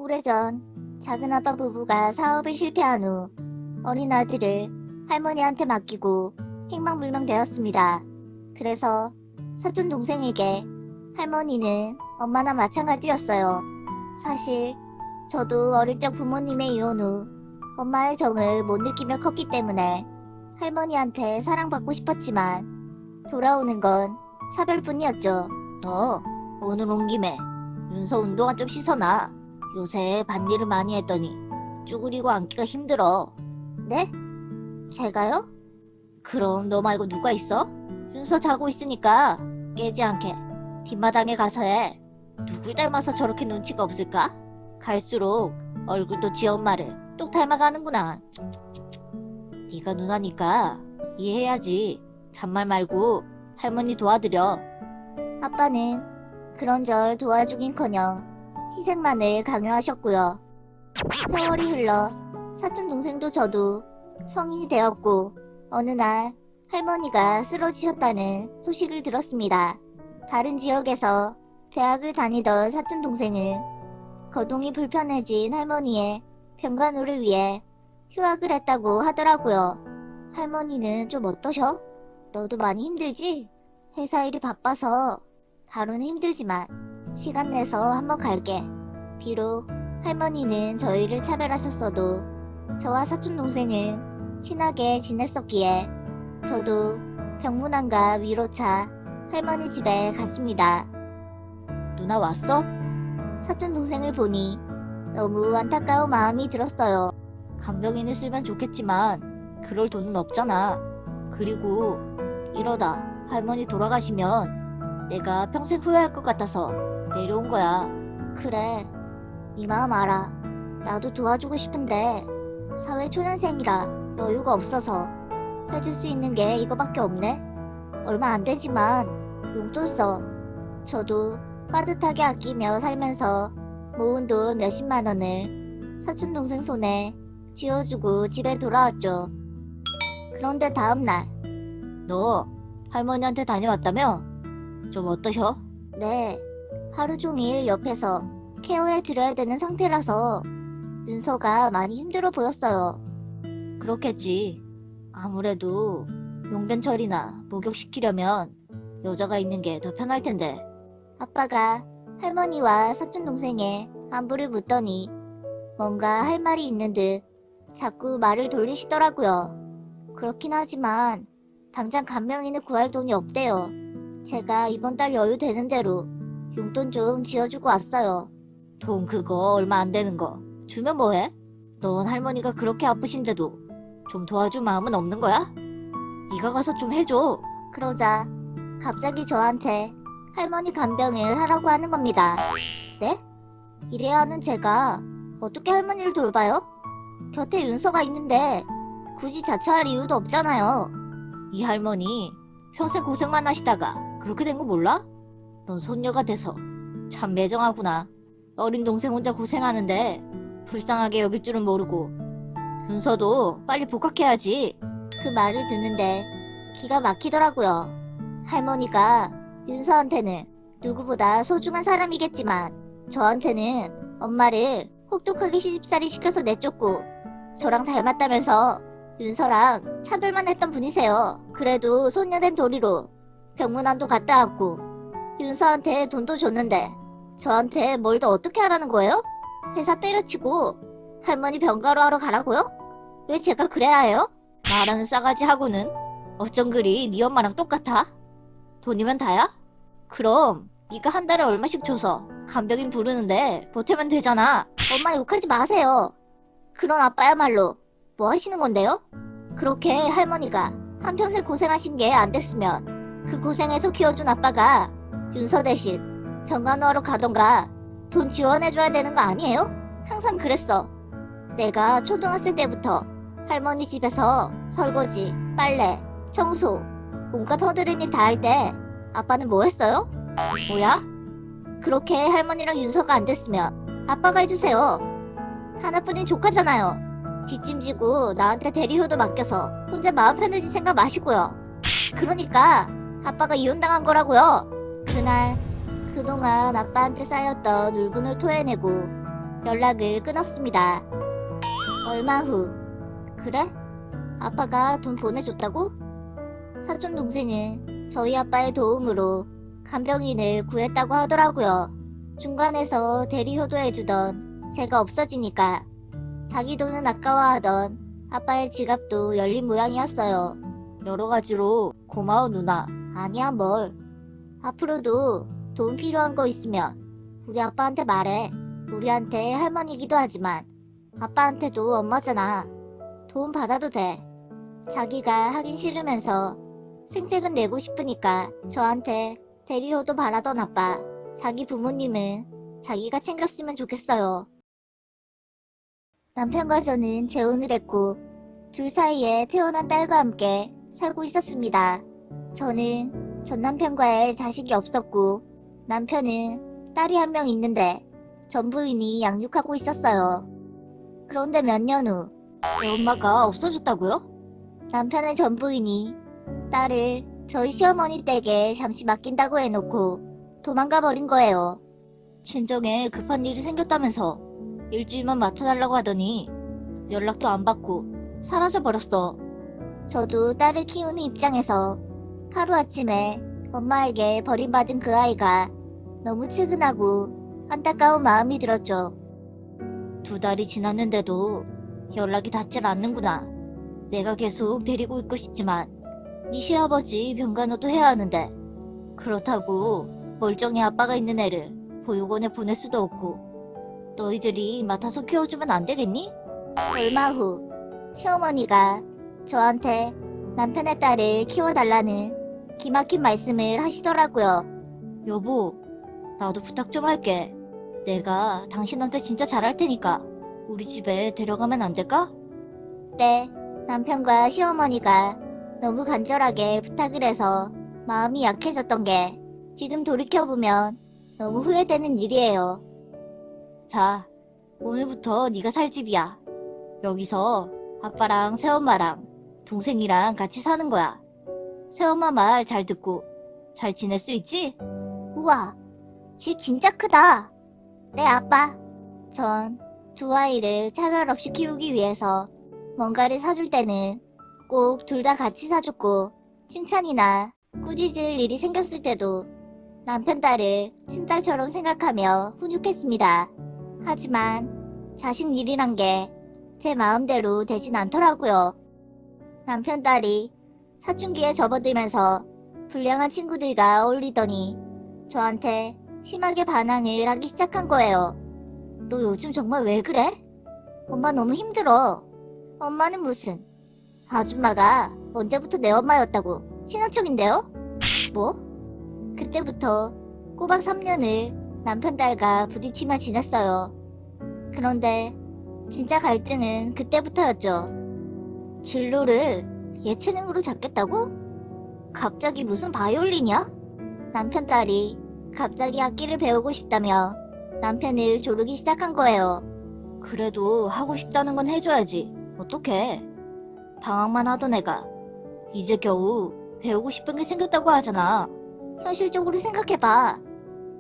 오래전 작은 아빠 부부가 사업을 실패한 후 어린 아들을 할머니한테 맡기고 행방불명되었습니다. 그래서 사촌 동생에게 할머니는 엄마나 마찬가지였어요. 사실 저도 어릴 적 부모님의 이혼 후 엄마의 정을 못 느끼며 컸기 때문에 할머니한테 사랑받고 싶었지만 돌아오는 건 차별뿐이었죠. 너 오늘 온 김에 윤서 운동화 좀 씻어놔. 요새 밭일을 많이 했더니 쭈그리고 앉기가 힘들어. 네? 제가요? 그럼 너 말고 누가 있어? 윤서 자고 있으니까 깨지 않게 뒷마당에 가서 해. 누굴 닮아서 저렇게 눈치가 없을까? 갈수록 얼굴도 지 엄마를 똑 닮아가는구나. 네가 누나니까 이해해야지. 잔말 말고 할머니 도와드려. 아빠는 그런절 도와주긴커녕 희생만을 강요하셨고요. 세월이 흘러 사촌 동생도 저도 성인이 되었고 어느 날 할머니가 쓰러지셨다는 소식을 들었습니다. 다른 지역에서 대학을 다니던 사촌 동생은 거동이 불편해진 할머니의 병간호를 위해 휴학을 했다고 하더라고요. 할머니는 좀 어떠셔? 너도 많이 힘들지? 회사 일이 바빠서 바로는 힘들지만 시간 내서 한번 갈게. 비록 할머니는 저희를 차별하셨어도 저와 사촌 동생은 친하게 지냈었기에 저도 병문안과 위로차 할머니 집에 갔습니다. 누나 왔어? 사촌 동생을 보니 너무 안타까운 마음이 들었어요. 간병인을 쓰면 좋겠지만 그럴 돈은 없잖아. 그리고 이러다 할머니 돌아가시면 내가 평생 후회할 것 같아서 내려온 거야. 그래, 네 마음 알아. 나도 도와주고 싶은데 사회 초년생이라 여유가 없어서 해줄 수 있는 게 이거밖에 없네. 얼마 안 되지만 용돈 써. 저도 빠듯하게 아끼며 살면서 모은 돈 몇십만 원을 사촌 동생 손에 쥐어주고 집에 돌아왔죠. 그런데 다음날 너 할머니한테 다녀왔다며? 좀 어떠셔? 네, 하루 종일 옆에서 케어해 드려야 되는 상태라서 윤서가 많이 힘들어 보였어요. 그렇겠지. 아무래도 용변처리나 목욕시키려면 여자가 있는 게 더 편할 텐데. 아빠가 할머니와 사촌 동생의 안부를 묻더니 뭔가 할 말이 있는 듯 자꾸 말을 돌리시더라고요. 그렇긴 하지만 당장 간병인을 구할 돈이 없대요. 제가 이번 달 여유 되는 대로 용돈 좀 지어주고 왔어요. 돈 그거 얼마 안 되는 거 주면 뭐해? 넌 할머니가 그렇게 아프신데도 좀 도와줄 마음은 없는 거야? 네가 가서 좀 해줘. 그러자 갑자기 저한테 할머니 간병을 하라고 하는 겁니다. 네? 이래야 하는 제가 어떻게 할머니를 돌봐요? 곁에 윤서가 있는데 굳이 자처할 이유도 없잖아요. 이 할머니 평생 고생만 하시다가 그렇게 된 거 몰라? 넌 손녀가 돼서 참 매정하구나. 어린 동생 혼자 고생하는데 불쌍하게 여길 줄은 모르고. 윤서도 빨리 복학해야지. 그 말을 듣는데 기가 막히더라고요. 할머니가 윤서한테는 누구보다 소중한 사람이겠지만 저한테는 엄마를 혹독하게 시집살이 시켜서 내쫓고 저랑 닮았다면서 윤서랑 차별만 했던 분이세요. 그래도 손녀된 도리로 병문안도 갔다 왔고 윤서한테 돈도 줬는데 저한테 뭘 더 어떻게 하라는 거예요? 회사 때려치고 할머니 병가로 하러 가라고요? 왜 제가 그래야 해요? 말하는 싸가지 하고는 어쩜 그리 네 엄마랑 똑같아? 돈이면 다야? 그럼 네가 한 달에 얼마씩 줘서 간병인 부르는데 보태면 되잖아. 엄마 욕하지 마세요. 그런 아빠야말로 뭐 하시는 건데요? 그렇게 할머니가 한평생 고생하신 게 안 됐으면 그 고생해서 키워준 아빠가 윤서 대신 병간호하러 가던가 돈 지원해줘야 되는 거 아니에요? 항상 그랬어. 내가 초등학생 때부터 할머니 집에서 설거지, 빨래, 청소, 온갖 허드렛일 다 할 때 아빠는 뭐 했어요? 뭐야? 그렇게 할머니랑 윤서가 안 됐으면 아빠가 해주세요. 하나뿐인 조카잖아요. 뒷짐지고 나한테 대리효도 맡겨서 혼자 마음 편해질 생각 마시고요. 그러니까 아빠가 이혼당한 거라고요. 그날 그동안 아빠한테 쌓였던 울분을 토해내고 연락을 끊었습니다. 얼마 후, 그래? 아빠가 돈 보내줬다고? 사촌 동생은 저희 아빠의 도움으로 간병인을 구했다고 하더라고요. 중간에서 대리 효도해주던 제가 없어지니까 자기 돈은 아까워하던 아빠의 지갑도 열린 모양이었어요. 여러 가지로 고마워 누나. 아니야 뭘. 앞으로도 돈 필요한 거 있으면 우리 아빠한테 말해. 우리한테 할머니이기도 하지만 아빠한테도 엄마잖아. 도움 받아도 돼. 자기가 하긴 싫으면서 생색은 내고 싶으니까 저한테 대리효도 바라던 아빠. 자기 부모님은 자기가 챙겼으면 좋겠어요. 남편과 저는 재혼을 했고 둘 사이에 태어난 딸과 함께 살고 있었습니다. 저는 전 남편과의 자식이 없었고 남편은 딸이 한 명 있는데 전부인이 양육하고 있었어요. 그런데 몇 년 후 내 엄마가 없어졌다고요? 남편의 전부인이 딸을 저희 시어머니 댁에 잠시 맡긴다고 해놓고 도망가 버린 거예요. 친정에 급한 일이 생겼다면서 일주일만 맡아달라고 하더니 연락도 안 받고 사라져 버렸어. 저도 딸을 키우는 입장에서 하루아침에 엄마에게 버림받은 그 아이가 너무 측은하고 안타까운 마음이 들었죠. 2달이 지났는데도 연락이 닿질 않는구나. 내가 계속 데리고 있고 싶지만 네 시아버지 병간호도 해야 하는데 그렇다고 멀쩡히 아빠가 있는 애를 보육원에 보낼 수도 없고 너희들이 맡아서 키워주면 안 되겠니? 얼마 후 시어머니가 저한테 남편의 딸을 키워달라는 기막힌 말씀을 하시더라고요. 여보, 나도 부탁 좀 할게. 내가 당신한테 진짜 잘할 테니까 우리 집에 데려가면 안 될까? 네, 남편과 시어머니가 너무 간절하게 부탁을 해서 마음이 약해졌던 게 지금 돌이켜보면 너무 후회되는 일이에요. 자, 오늘부터 네가 살 집이야. 여기서 아빠랑 새엄마랑 동생이랑 같이 사는 거야. 새엄마 말 잘 듣고 잘 지낼 수 있지? 우와, 집 진짜 크다. 네, 아빠. 전 두 아이를 차별 없이 키우기 위해서 뭔가를 사줄 때는 꼭 둘 다 같이 사줬고 칭찬이나 꾸짖을 일이 생겼을 때도 남편 딸을 친딸처럼 생각하며 훈육했습니다. 하지만 자식 일이란 게 제 마음대로 되진 않더라고요. 남편 딸이 사춘기에 접어들면서 불량한 친구들과 어울리더니 저한테 심하게 반항을 하기 시작한 거예요. 너 요즘 정말 왜 그래? 엄마 너무 힘들어. 엄마는 무슨 아줌마가 언제부터 내 엄마였다고 친한 척인데요? 뭐? 그때부터 꼬박 3년을 남편 딸과 부딪히며 지냈어요. 그런데 진짜 갈등은 그때부터였죠. 진로를 예체능으로 잡겠다고? 갑자기 무슨 바이올린이야? 남편 딸이 갑자기 악기를 배우고 싶다며 남편을 조르기 시작한 거예요. 그래도 하고 싶다는 건 해줘야지. 어떡해. 방학만 하던 애가 이제 겨우 배우고 싶은 게 생겼다고 하잖아. 현실적으로 생각해봐.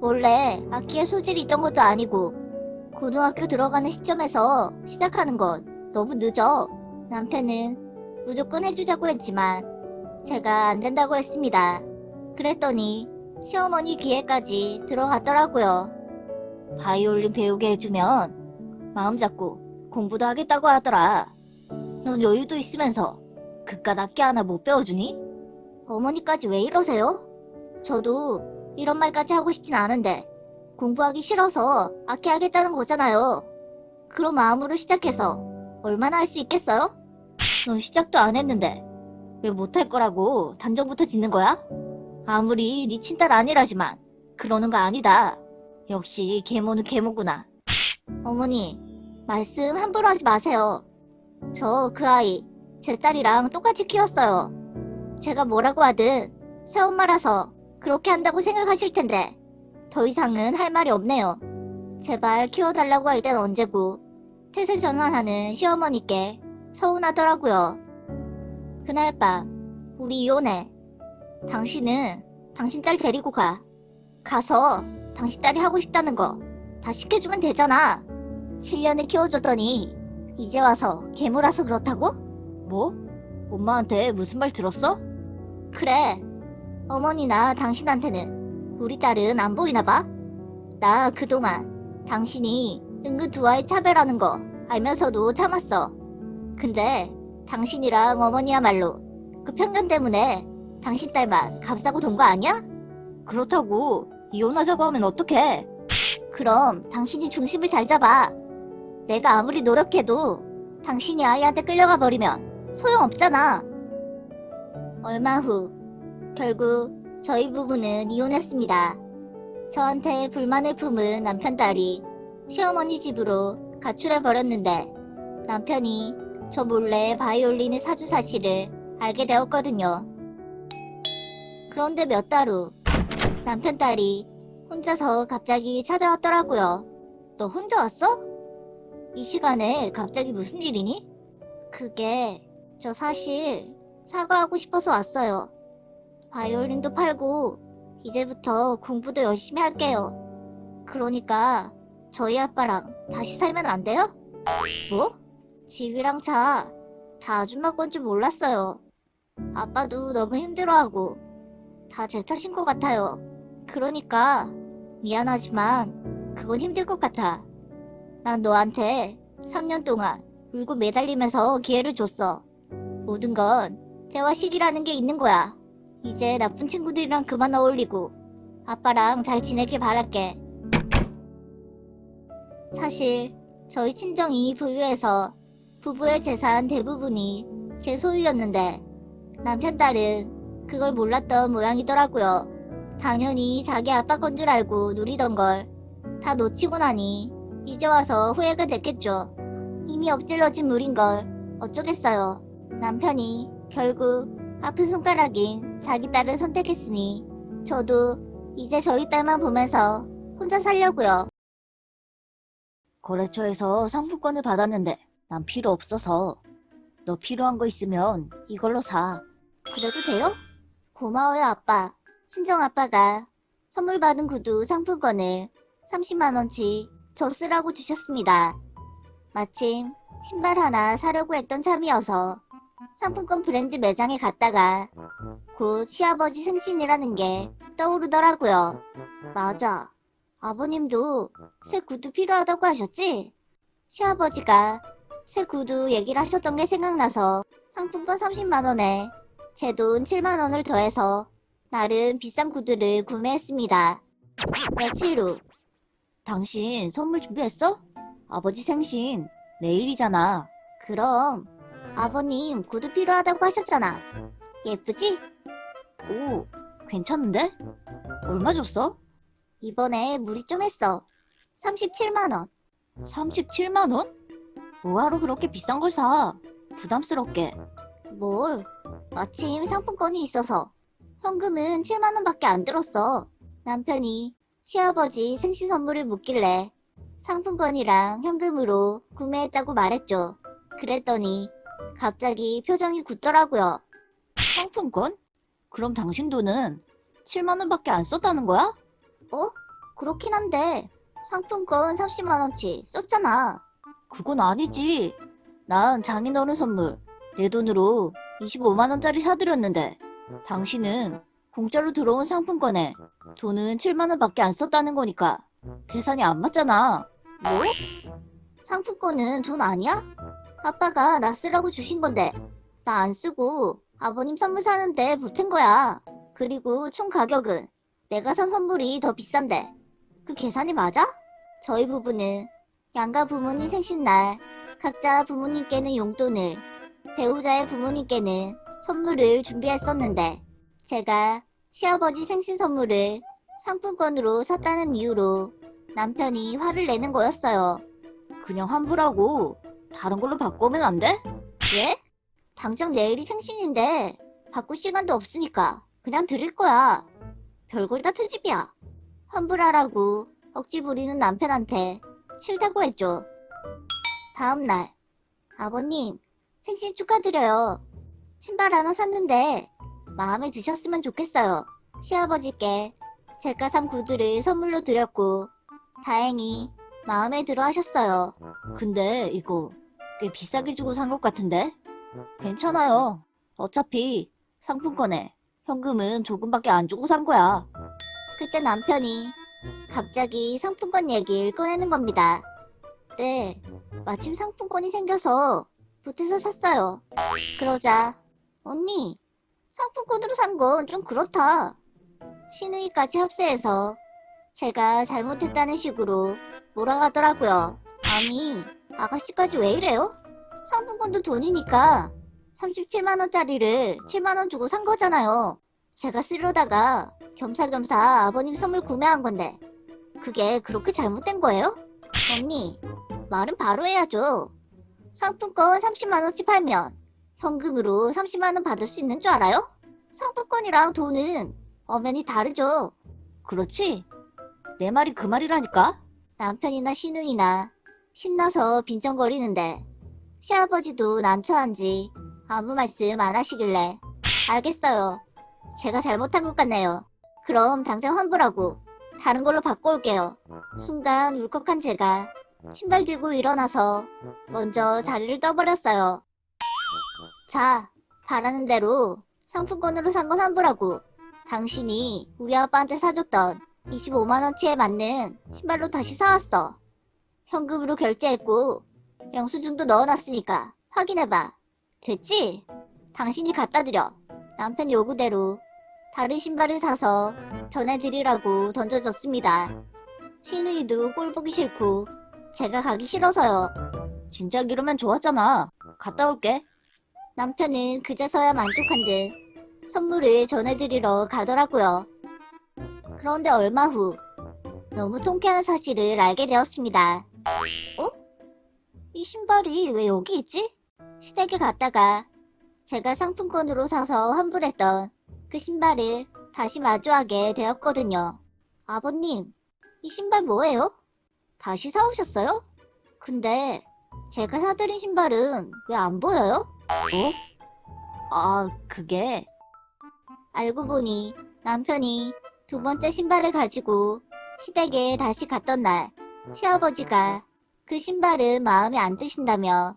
원래 악기에 소질이 있던 것도 아니고 고등학교 들어가는 시점에서 시작하는 건 너무 늦어. 남편은 무조건 해주자고 했지만 제가 안 된다고 했습니다. 그랬더니 시어머니 귀에까지 들어갔더라고요. 바이올린 배우게 해주면 마음 잡고 공부도 하겠다고 하더라. 넌 여유도 있으면서 그깟 악기 하나 못 배워주니? 어머니까지 왜 이러세요? 저도 이런 말까지 하고 싶진 않은데 공부하기 싫어서 악기 하겠다는 거잖아요. 그런 마음으로 시작해서 얼마나 할 수 있겠어요? 넌 시작도 안 했는데 왜 못할 거라고 단정부터 짓는 거야? 아무리 네 친딸 아니라지만 그러는 거 아니다. 역시 계모는 계모구나. 어머니, 말씀 함부로 하지 마세요. 저 그 아이 제 딸이랑 똑같이 키웠어요. 제가 뭐라고 하든 새엄마라서 그렇게 한다고 생각하실 텐데 더 이상은 할 말이 없네요. 제발 키워달라고 할 땐 언제고 태세 전환하는 시어머니께 서운하더라고요. 그날 밤 우리 이혼해. 당신은 당신 딸 데리고 가. 가서 당신 딸이 하고 싶다는 거 다 시켜주면 되잖아. 7년을 키워줬더니 이제 와서 괴물아서 그렇다고? 뭐? 엄마한테 무슨 말 들었어? 그래. 어머니나 당신한테는 우리 딸은 안 보이나 봐? 나 그동안 당신이 은근 두 아이 차별하는 거 알면서도 참았어. 근데 당신이랑 어머니야말로 그 편견 때문에 당신 딸만 값싸고 돈 거 아니야? 그렇다고 이혼하자고 하면 어떡해? 그럼 당신이 중심을 잘 잡아. 내가 아무리 노력해도 당신이 아이한테 끌려가 버리면 소용없잖아. 얼마 후 결국 저희 부부는 이혼했습니다. 저한테 불만을 품은 남편 딸이 시어머니 집으로 가출해 버렸는데 남편이 저 몰래 바이올린을 사준 사실을 알게 되었거든요. 그런데 몇 달 후 남편 딸이 혼자서 갑자기 찾아왔더라고요. 너 혼자 왔어? 이 시간에 갑자기 무슨 일이니? 그게 저 사실 사과하고 싶어서 왔어요. 바이올린도 팔고 이제부터 공부도 열심히 할게요. 그러니까 저희 아빠랑 다시 살면 안 돼요? 뭐? 집이랑 차 다 아줌마 건 줄 몰랐어요. 아빠도 너무 힘들어하고 다 제 탓인 것 같아요. 그러니까 미안하지만 그건 힘들 것 같아. 난 너한테 3년 동안 울고 매달리면서 기회를 줬어. 모든 건 대화식이라는 게 있는 거야. 이제 나쁜 친구들이랑 그만 어울리고 아빠랑 잘 지내길 바랄게. 사실 저희 친정이 부유해서 부부의 재산 대부분이 제 소유였는데 남편 딸은 그걸 몰랐던 모양이더라고요. 당연히 자기 아빠 건 줄 알고 누리던 걸 다 놓치고 나니 이제 와서 후회가 됐겠죠. 이미 엎질러진 물인 걸 어쩌겠어요. 남편이 결국 아픈 손가락인 자기 딸을 선택했으니 저도 이제 저희 딸만 보면서 혼자 살려고요. 거래처에서 상품권을 받았는데 난 필요 없어서 너 필요한 거 있으면 이걸로 사. 그래도 돼요? 고마워요, 아빠. 친정아빠가 선물 받은 구두 상품권을 30만원치 저 쓰라고 주셨습니다. 마침 신발 하나 사려고 했던 참이어서 상품권 브랜드 매장에 갔다가 곧 시아버지 생신이라는 게 떠오르더라고요. 맞아. 아버님도 새 구두 필요하다고 하셨지? 시아버지가 새 구두 얘기를 하셨던 게 생각나서 상품권 30만원에 제 돈 7만원을 더해서 나름 비싼 구두를 구매했습니다. 며칠 후 당신 선물 준비했어? 아버지 생신 내일이잖아. 그럼 아버님 구두 필요하다고 하셨잖아. 예쁘지? 오, 괜찮은데? 얼마 줬어? 이번에 무리 좀 했어. 37만원. 37만 원? 뭐하러 그렇게 비싼 걸 사? 부담스럽게. 뭘? 마침 상품권이 있어서. 현금은 7만원밖에 안 들었어. 남편이 시아버지 생신 선물을 묻길래 상품권이랑 현금으로 구매했다고 말했죠. 그랬더니 갑자기 표정이 굳더라고요. 상품권? 그럼 당신 돈은 7만 원밖에 안 썼다는 거야? 어? 그렇긴 한데 상품권 30만원치 썼잖아. 그건 아니지. 난 장인어른 선물 내 돈으로 25만 원짜리 사드렸는데 당신은 공짜로 들어온 상품권에 돈은 7만 원밖에 안 썼다는 거니까 계산이 안 맞잖아. 뭐? 상품권은 돈 아니야? 아빠가 나 쓰라고 주신 건데 나 안 쓰고 아버님 선물 사는데 보탠 거야. 그리고 총 가격은 내가 산 선물이 더 비싼데 그 계산이 맞아? 저희 부부는 양가 부모님 생신날 각자 부모님께는 용돈을 배우자의 부모님께는 선물을 준비했었는데 제가 시아버지 생신 선물을 상품권으로 샀다는 이유로 남편이 화를 내는 거였어요. 그냥 환불하고 다른 걸로 바꾸면 안 돼? 예? 당장 내일이 생신인데 바꿀 시간도 없으니까 그냥 드릴 거야. 별걸 다 트집이야. 환불하라고 억지 부리는 남편한테 싫다고 했죠. 다음날 아버님 생신 축하드려요. 신발 하나 샀는데 마음에 드셨으면 좋겠어요. 시아버지께 제가 산 구두를 선물로 드렸고 다행히 마음에 들어 하셨어요. 근데 이거 꽤 비싸게 주고 산 것 같은데? 괜찮아요. 어차피 상품권에 현금은 조금밖에 안 주고 산 거야. 그때 남편이 갑자기 상품권 얘기를 꺼내는 겁니다. 네, 마침 상품권이 생겨서 보태서 샀어요. 그러자 언니, 상품권으로 산 건 좀 그렇다. 시누이까지 합세해서 제가 잘못했다는 식으로 몰아가더라고요. 아니, 아가씨까지 왜 이래요? 상품권도 돈이니까 37만원짜리를 7만원 주고 산 거잖아요. 제가 쓰려다가 겸사겸사 아버님 선물 구매한 건데 그게 그렇게 잘못된 거예요? 언니, 말은 바로 해야죠. 상품권 30만원치 팔면 현금으로 30만원 받을 수 있는 줄 알아요? 상품권이랑 돈은 엄연히 다르죠. 그렇지? 내 말이 그 말이라니까? 남편이나 시누이나 신나서 빈정거리는데 시아버지도 난처한지 아무 말씀 안 하시길래 알겠어요. 제가 잘못한 것 같네요. 그럼 당장 환불하고 다른 걸로 바꿔올게요. 순간 울컥한 제가 신발 들고 일어나서 먼저 자리를 떠버렸어요. 자, 바라는 대로 상품권으로 산 건 환불하고 당신이 우리 아빠한테 사줬던 25만원치에 맞는 신발로 다시 사왔어. 현금으로 결제했고 영수증도 넣어놨으니까 확인해봐. 됐지? 당신이 갖다 드려. 남편 요구대로 다른 신발을 사서 전해드리라고 던져줬습니다. 시누이도 꼴 보기 싫고 제가 가기 싫어서요. 진작 이러면 좋았잖아. 갔다 올게. 남편은 그제서야 만족한 듯 선물을 전해드리러 가더라고요. 그런데 얼마 후 너무 통쾌한 사실을 알게 되었습니다. 어? 이 신발이 왜 여기 있지? 시댁에 갔다가 제가 상품권으로 사서 환불했던 그 신발을 다시 마주하게 되었거든요. 아버님, 이 신발 뭐예요? 다시 사오셨어요? 근데 제가 사드린 신발은 왜 안 보여요? 아, 그게 알고 보니 남편이 두 번째 신발을 가지고 시댁에 다시 갔던 날 시아버지가 그 신발은 마음에 안 드신다며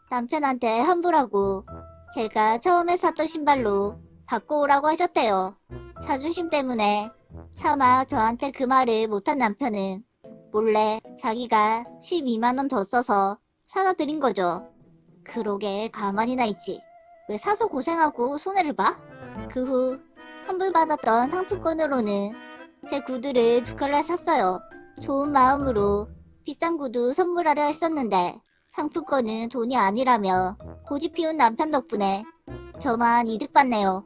남편한테 환불하고 제가 처음에 샀던 신발로 바꿔오라고 하셨대요. 자존심 때문에 차마 저한테 그 말을 못한 남편은 몰래 자기가 12만원 더 써서 사다 드린 거죠. 그러게 가만히나 있지. 왜 사서 고생하고 손해를 봐? 그 후 환불받았던 상품권으로는 제 구두를 2켤레 샀어요. 좋은 마음으로 비싼 구두 선물하려 했었는데 상품권은 돈이 아니라며 고집 피운 남편 덕분에 저만 이득 봤네요.